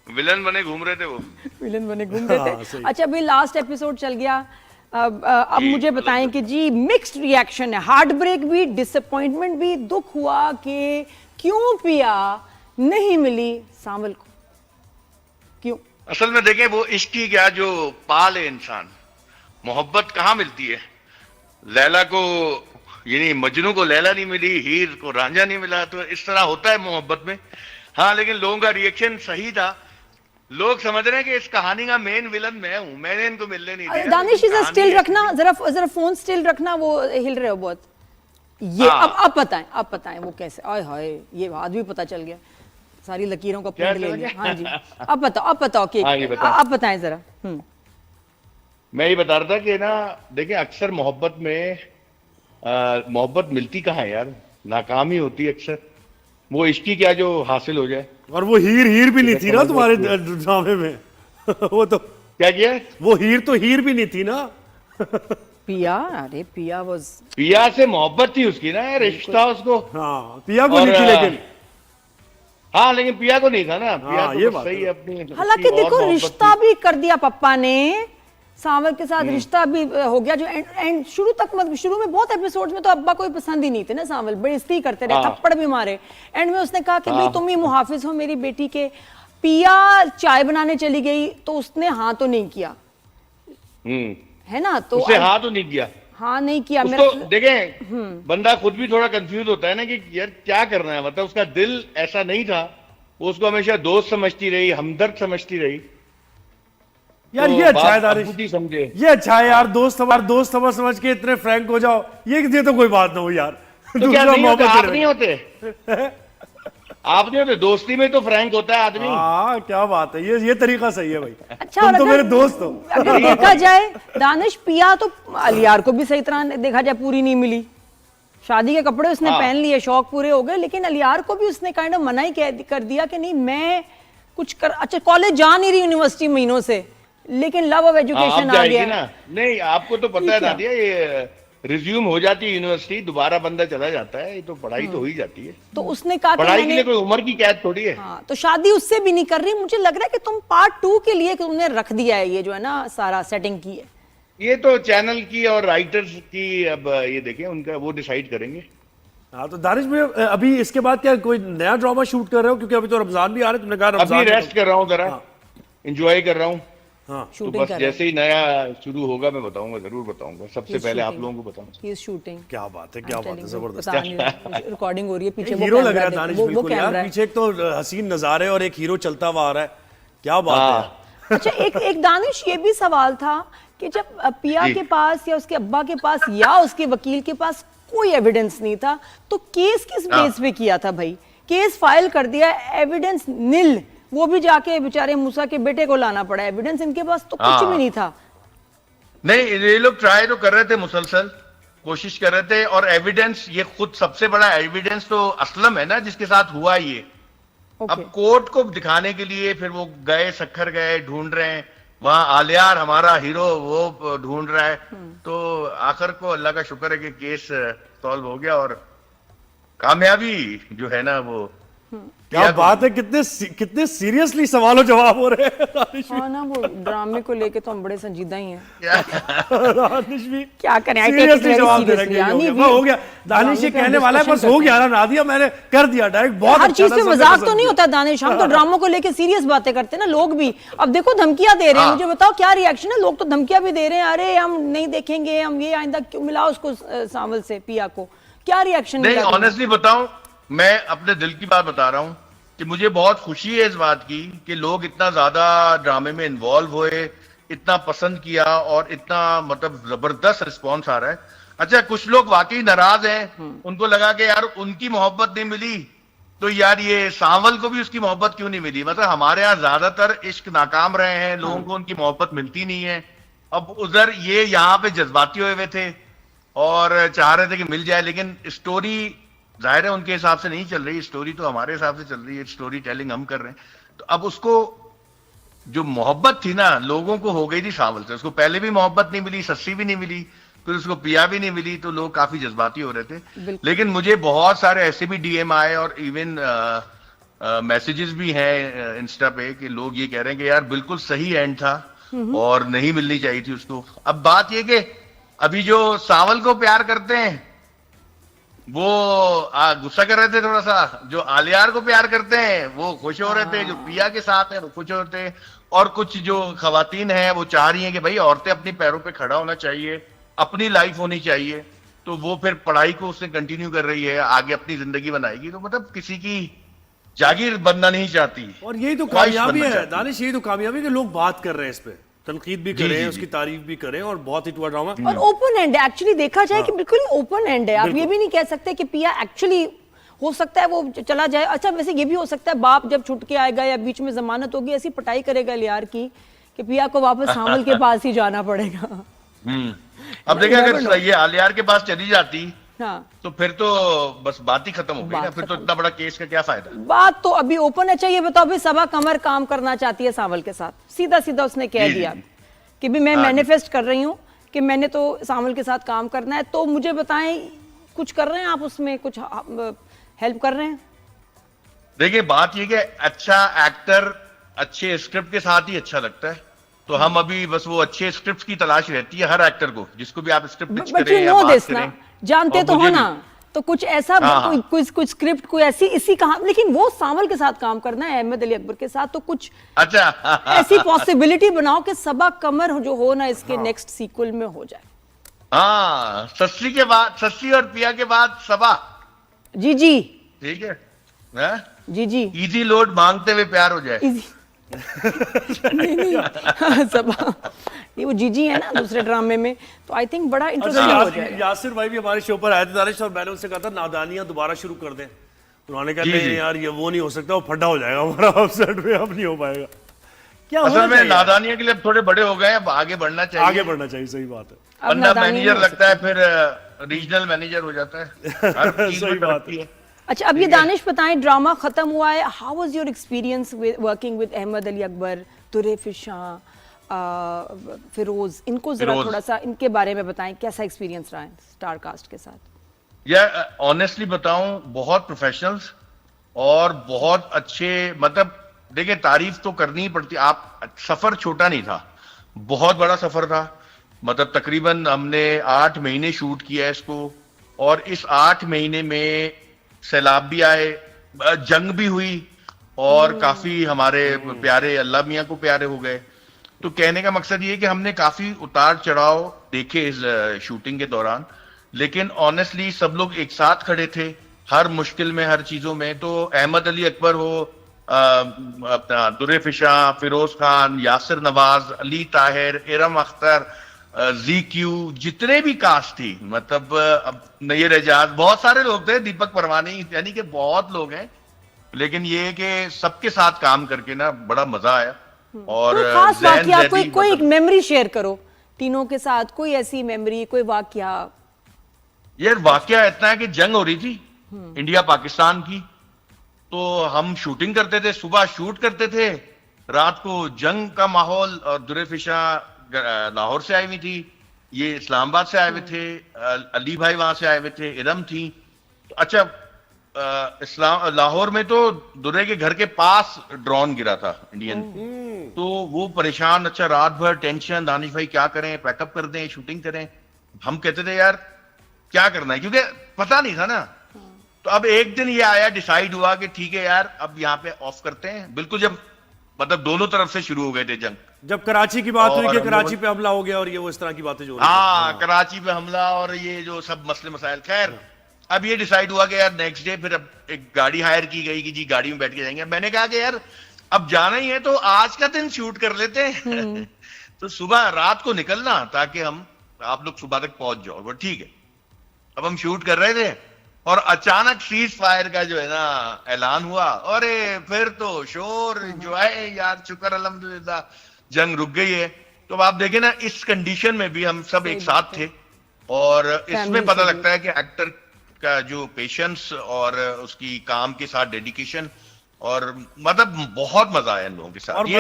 Villain बने घूम रहे थे वो। विलन बने घूम रहे थे। सही। अच्छा भाई, लास्ट एपिसोड चल गया। अब मुझे बताएं कि जी मिक्स्ड रिएक्शन है, हार्ट ब्रेक भी, डिसअपॉइंटमेंट भी, दुख हुआ कि क्यों पिया नहीं मिली सांवल को, क्यों? असल में देखें, वो इश्क की क्या जो पाले इंसान, मोहब्बत कहाँ मिलती है। लैला को यानी मजनू को लैला नहीं मिली, हीर को रांझा नहीं मिला, तो इस तरह होता है मोहब्बत में। हाँ, लेकिन लोगों का रिएक्शन सही था। लोग समझ रहे हैं कि इस कहानी का मेन विलन मैं हूं, मैंने इनको मिलने नहीं दिया। दानिश इधर कहानी स्टिल है- रखना, जरा फोन स्टिल रखना, वो हिल रहे हो बहुत। ये हाँ। अब आप बताएं वो कैसे, आय हाय, ये आज भी पता चल गया, सारी लकीरों का क्या प्रिंट ले चल लिया। गया? हाँ जी, अब बताओ कि हाँ, ये बताओ। आप बताएं जरा। मैं ये बता रहा था कि ना, देखिए अक्सर मोहब्बत में मोहब्बत मिलती कहाँ है यार, नाकाम ही होती है अक्सर। वो इश्क की क्या जो हासिल हो जाए। और वो हीर भी नहीं थी ना समझ तुम्हारे में ड्रामे में। वो तो, क्या किया है? वो हीर भी नहीं थी ना। पिया, अरे पिया वाज, पिया से मोहब्बत थी उसकी ना, रिश्ता उसको। हाँ, पिया को और, नहीं थी लेकिन। हाँ, लेकिन पिया को नहीं था ना। पिया हाँ, तो ये बस बात सही है। है अपनी। हालांकि उसकी और देखो मोहब्बत रिश्ता थी। भी कर दिया पप्पा ने, सांवल के साथ रिश्ता भी हो गया, जो एंड शुरू तक, मतलब शुरू में बहुत एपिसोड्स में तो अब्बा कोई पसंद ही नहीं थे ना, सांवल बेइज्जती करते रहे, हाँ। थप्पड़ भी मारे। एंड में उसने कहा कि भाई हाँ। तुम ही मुहाफिज हो मेरी बेटी के। पिया चाय बनाने चली गई तो उसने हाँ तो नहीं किया, है ना, तो उसे हाँ तो नहीं किया। हाँ नहीं किया। उसको देखें, बंदा खुद भी थोड़ा कंफ्यूज होता है ना कि यार क्या करना है। मतलब उसका दिल ऐसा नहीं था, वो उसको हमेशा दोस्त समझती रही, हमदर्द समझती रही। यार तो ये अच्छा है बात दानिश, अबूजी समझे। ये अच्छा है यार, दोस्त समझ के इतने फ्रैंक हो जाओ। ये तो कोई बात ना हो यार। तो क्या नहीं होते? आप में नहीं होते? आप नहीं होते? दोस्ती में तो फ्रैंक होता है आदमी। हाँ, क्या बात है, ये तरीका सही है भाई। अच्छा, तुम और तो अगर- मेरे दोस्त हो। अगर देखा जाए दानिश, पिया तो अलियार को भी सही तरह देखा जाए पूरी नहीं मिली। शादी के कपड़े उसने हाँ। पहन लिए, शौक पूरे हो गए, लेकिन अलियार को भी उसने काइंड ऑफ मना ही कर दिया कि नहीं मैं कुछ कर, अच्छा कॉलेज जा नहीं रही यूनिवर्सिटी महीनों से, लेकिन लव ऑफ हाँ, एजुकेशन अब आ जाएगी गया। ना। नहीं, आपको तो पता है क्या? नादिया, ये रिज्यूम हो जाती है यूनिवर्सिटी, दोबारा बंदा चला जाता है। ये तो पढ़ाई तो हो ही जाती है। तो उसने कहा कि पढ़ाई के मैंने, लिए कोई उम्र की कैद थोड़ी है। हाँ, तो शादी उससे भी नहीं कर रही। मुझे लग रहा है कि तुम पार्ट 2 के लिए तुमने रख दिया है, ये जो है ना सारा सेटिंग की है। ये तो चैनल की और राइटर्स की, अब ये देखें उनका, वो डिसाइड करेंगे। हाँ, तो दानिश में अभी इसके बाद क्या कोई नया ड्रामा शूट कर रहे हो? क्योंकि अभी तो रमजान भी आ रहा है, तुमने कहा अभी रमजान में रेस्ट कर रहा हूँ जरा, हाँ। एंजॉय कर रहा हूँ। हाँ, तो शूटिंग बस कर रहे जैसे ही नया शुरू होगा मैं बताऊंगा, जरूर बताऊंगा। सबसे पहले आप लोगों को बताऊंगा। ही इज शूटिंग, क्या बात है, क्या बात है, जबरदस्त। रिकॉर्डिंग हो रही है पीछे, वो हीरो लग कैमरा रहा है देखो, दानिश वो बिल्कुल यार। कैमरा है। पीछे एक तो हसीन नजारे और एक हीरो चलता हुआ आ रहा है, क्या बात हाँ। है। अच्छा, एक दानिश ये भी सवाल था कि जब पिया जी। के पास या उसके अब्बा के पास या उसके वकील के पास कोई एविडेंस नहीं था, तो केस किस हाँ। बेस पे किया था भाई? केस फाइल कर दिया, एविडेंस निल, वो भी जाके बेचारे मूसा के बेटे को लाना पड़ा। एविडेंस इनके पास तो कुछ हाँ। भी नहीं था। नहीं, ये लोग ट्राई तो कर रहे थे, मुसलसल कोशिश कर रहे थे। और एविडेंस, ये खुद सबसे बड़ा एविडेंस तो असलम है ना, जिसके साथ हुआ ये। ओके, अब कोर्ट को दिखाने के लिए फिर वो गए, सखर गए, ढूंढ रहे हैं वहां। आलियार हमारा हीरो वो ढूंढ रहा है। तो आखिर को अल्लाह का शुक्र है कि केस सॉल्व हो गया और कामयाबी जो है ना वो। क्या बात है, कितने सीरियसली सवालों जवाब हो रहे हैं दानिश हाँ ना, वो ड्रामे को लेके तो हम बड़े संजीदा ही हैं। दानिश भी क्या करें, I take it seriously very जवाब दे रहे seriously। हैं। यानी हो गया दानिश, ये ड्रामे पे हम कहने वाला है, बस discussion हो करते गया ना नादिया, मैंने कर दिया डायरेक्ट। बहुत हर अच्छा चीज था, पे सबने मजाक पसंद तो नहीं किया। होता दानिश, हम तो ड्रामों को लेके सीरियस बातें करते हैं ना। लोग भी अब देखो धमकियां दे रहे हैं, हाँ। मुझे बताओ क्या रिएक्शन है? लोग तो धमकियां भी दे रहे हैं, अरे हम नहीं देखेंगे, हम ये आइंदा क्यों मिला उसको सांवल से पिया को। क्या रिएक्शन नहीं, मिला तुम्हें? ऑनेस्टली बताऊं, मैं अपने दिल की बात बता रहा हूं कि मुझे बहुत खुशी है इस बात की कि लोग इतना ज्यादा ड्रामे में इन्वॉल्व हुए, इतना पसंद किया और इतना मतलब जबरदस्त रिस्पॉन्स आ रहा है। अच्छा, कुछ लोग वाकई नाराज हैं, उनको लगा कि यार उनकी मोहब्बत नहीं मिली, तो यार ये सांवल को भी उसकी मोहब्बत क्यों नहीं मिली। मतलब हमारे यहाँ ज्यादातर इश्क नाकाम रहे हैं, लोगों को उनकी मोहब्बत मिलती नहीं है। अब उधर ये यहाँ पे जज्बाती हुए हुए थे और चाह रहे थे कि मिल जाए, लेकिन स्टोरी जाहिर है उनके हिसाब से नहीं चल रही, स्टोरी तो हमारे हिसाब से चल रही है। स्टोरी टेलिंग हम कर रहे हैं। तो अब उसको जो मोहब्बत थी ना लोगों को हो गई थी सांवल से। उसको पहले भी मोहब्बत नहीं मिली, सस्सी भी नहीं मिली, फिर उसको पिया भी नहीं मिली, तो लोग काफी जज्बाती हो रहे थे। बिल्कुल। लेकिन मुझे बहुत सारे ऐसे भी डीएम आए और इवन मैसेजेस भी हैं इंस्टा पे कि लोग ये कह रहे हैं कि यार बिल्कुल सही एंड था और नहीं मिलनी चाहिए थी उसको। अब बात ये कि अभी जो सांवल को प्यार करते हैं वो गुस्सा कर रहे थे थोड़ा सा, जो आलियार को प्यार करते हैं वो खुश हो रहे थे, जो पिया के साथ है वो खुश हो रहे थे, और कुछ जो खवातीन हैं वो चाह रही हैं कि भाई औरतें अपनी पैरों पे खड़ा होना चाहिए, अपनी लाइफ होनी चाहिए, तो वो फिर पढ़ाई को उसने कंटिन्यू कर रही है, आगे अपनी जिंदगी बनाएगी। तो मतलब किसी की जागीर बनना नहीं चाहती, और यही तो ख्वाहिश कामयाबी बनना है चाहती। दानिश, यही तो कामयाबी कि लोग बात कर रहे हैं इस पे, तनकीद भी करें, जी, उसकी तारीफ भी करें, और बहुत हिट हुआ ड्रामा। और ओपन एंड है एक्चुअली, देखा जाए कि बिल्कुल ही ओपन एंड है। आप ये भी नहीं कह सकते कि पिया एक्चुअली, हो सकता है वो चला जाए। अच्छा वैसे ये भी हो सकता है बाप जब छुट के आएगा या बीच में जमानत होगी ऐसी पटाई करेगा लियार की कि पिया को वापस सांवल के पास ही जाना पड़ेगा। अब देखिए अगर ये आलियार के पास चली जाती हाँ, तो फिर तो बस बात ही खत्म हो गई ना, फिर तो इतना बड़ा केस का क्या फायदा। बात तो अभी ओपन है। चाहिए बताओ अभी सबा कमर काम करना चाहती है सांवल के साथ, सीधा सीधा उसने कह जी, दिया जी। कि भी मैं हाँ जी। मैनिफेस्ट कर रही हूँ कि मैंने तो सांवल के साथ काम करना है। तो मुझे बताएं कुछ कर रहे हैं आप उसमें, कुछ हेल्प कर रहे हैं? देखिए बात ये कि अच्छा एक्टर अच्छे स्क्रिप्ट के साथ ही अच्छा लगता है, तो हम अभी बस वो अच्छे स्क्रिप्ट की तलाश रहती है हर एक्टर को, जिसको भी आप स्क्रिप्ट पिच बट यू करें या नो बात दिस ना, करें। जानते और तो हो मुझे ना, भी। तो कुछ ऐसा हाँ, कुछ स्क्रिप्ट कोई ऐसी इसी कहा, लेकिन वो सांवल के साथ काम करना है, अहमद अली अकबर के साथ, तो कुछ अच्छा ऐसी पॉसिबिलिटी बनाओ कि सबा कमर जो हो ना इसके नेक्स्ट सीक्वल में हो जाए। हाँ, सस्सी के बाद, सस्सी और पिया के बाद सबा, जी जी ठीक है, हाँ? जी जी इजी लोड मांगते हुए प्यार हो जाए। इजी नहीं नहीं सबा ये वो जीजी है ना दूसरे ड्रामे में, तो आई थिंक बड़ा अच्छा, इंटरेस्टिंग हो जाएगा। यासिर भाई भी हमारे शो पर आए थे दानिश, और मैंने उनसे कहा था नादानियां दोबारा शुरू कर दें, उन्होंने कहा जी, नहीं जी। यार ये वो नहीं हो सकता, वो फड्डा हो जाएगा हमारा अपसेट में, अब नहीं हो पाएगा। क्या असल होना में चाहिए? नादानियों के लिए अब थोड़े बड़े हो गए, अब आगे बढ़ना चाहिए, आगे बढ़ना चाहिए, सही बात है। अब वरना नादानी नहीं मैनेजर हो लगता है फिर रीजनल मैनेजर हो जाता है। हर चीज सही में बात तरक्की है। अच्छा अब ये दानिश बताएं, ड्रामा खत्म हुआ है, how was your experience working with Ahmed Ali Akbar, तुरे फिशा, फिरोज, इनको जरा फिरोज। थोड़ा सा इनके बारे में बताएं, कैसा एक्सपीरियंस रहा है स्टार कास्ट के साथ? या ऑनेस्टली बताऊं, बहुत प्रोफेशनल्स और बहुत अच्छे, मतलब देखिए तारीफ तो करनी ही पड़ती। आप सफर छोटा नहीं था, बहुत बड़ा सफर था, मतलब तकरीबन हमने 8 महीने शूट किया है इसको, और इस 8 महीने में सैलाब भी आए, जंग भी हुई, और काफी हमारे प्यारे अल्लाह मियाँ को प्यारे हो गए। तो कहने का मकसद ये है कि हमने काफी उतार चढ़ाव देखे इस शूटिंग के दौरान, लेकिन ऑनेस्टली सब लोग एक साथ खड़े थे हर मुश्किल में, हर चीजों में। तो अहमद अली अकबर हो, अपना दुरे फिशा, फिरोज खान, यासिर नवाज, अली ताहिर, इरम अख्तर, ZQ, जितने भी कास्ट थी, मतलब अब नैयर एजाज, बहुत सारे लोग थे, दीपक परवानी, यानी कि बहुत लोग हैं। लेकिन ये है कि सबके साथ काम करके ना बड़ा मजा आया। और कोई खास जैन वाकया, जैदी, कोई एक मतलब- मेमोरी शेयर करो तीनों के साथ, कोई ऐसी मेमोरी, कोई वाकया। यार वाकया इतना है कि जंग हो रही थी इंडिया पाकिस्तान की, तो हम शूटिंग करते थे, सुबह शूट करते थे, रात को जंग का माहौल। और दुरे फिशा लाहौर से आई हुई थी, ये इस्लामाबाद से आए हुए थे, अली भाई वहां से आए हुए थे, इरम थी। तो अच्छा, लाहौर में तो दुरे के घर के पास ड्रोन गिरा था इंडियन, तो वो परेशान। अच्छा, रात भर टेंशन, दानिश भाई क्या करें, पैकअप कर दें, शूटिंग करें। हम कहते थे यार क्या करना है, क्योंकि पता नहीं था ना। तो अब एक दिन ये आया, डिसाइड हुआ कि ठीक है यार अब यहाँ पे ऑफ करते हैं, बिल्कुल जब मतलब दोनों तरफ से शुरू हो गए थे जंग। जब कराची की बात हुई और कि हम कराची लोग- पे हमला हो गया और ये वो इस तरह की बातें जो हो रही हाँ, कराची पे हमला और ये जो सब मसले मसाइल, खैर अब ये डिसाइड हुआ कि यार नेक्स्ट डे फिर अब एक गाड़ी हायर की गई कि जी गाड़ी में बैठ के जाएंगे। मैंने कहा कि यार अब जाना ही है तो आज का दिन शूट कर लेते हैं। तो सुबह रात को निकलना ताकि हम आप लोग सुबह तक पहुंच जाओ। वो ठीक है, अब हम शूट कर रहे थे और अचानक सीज फायर का जो है ना ऐलान हुआ, अरे फिर तो शोर एंजॉय यार, शुक्र अल्हम्दुलिल्लाह जंग रुक गई है। तो अब आप देखें ना, इस कंडीशन में भी हम सब एक साथ थे, और इसमें पता लगता है कि एक्टर का जो पेशेंस और उसकी काम के साथ डेडिकेशन, और मतलब बहुत मजा आया इन लोगों के साथ। और ये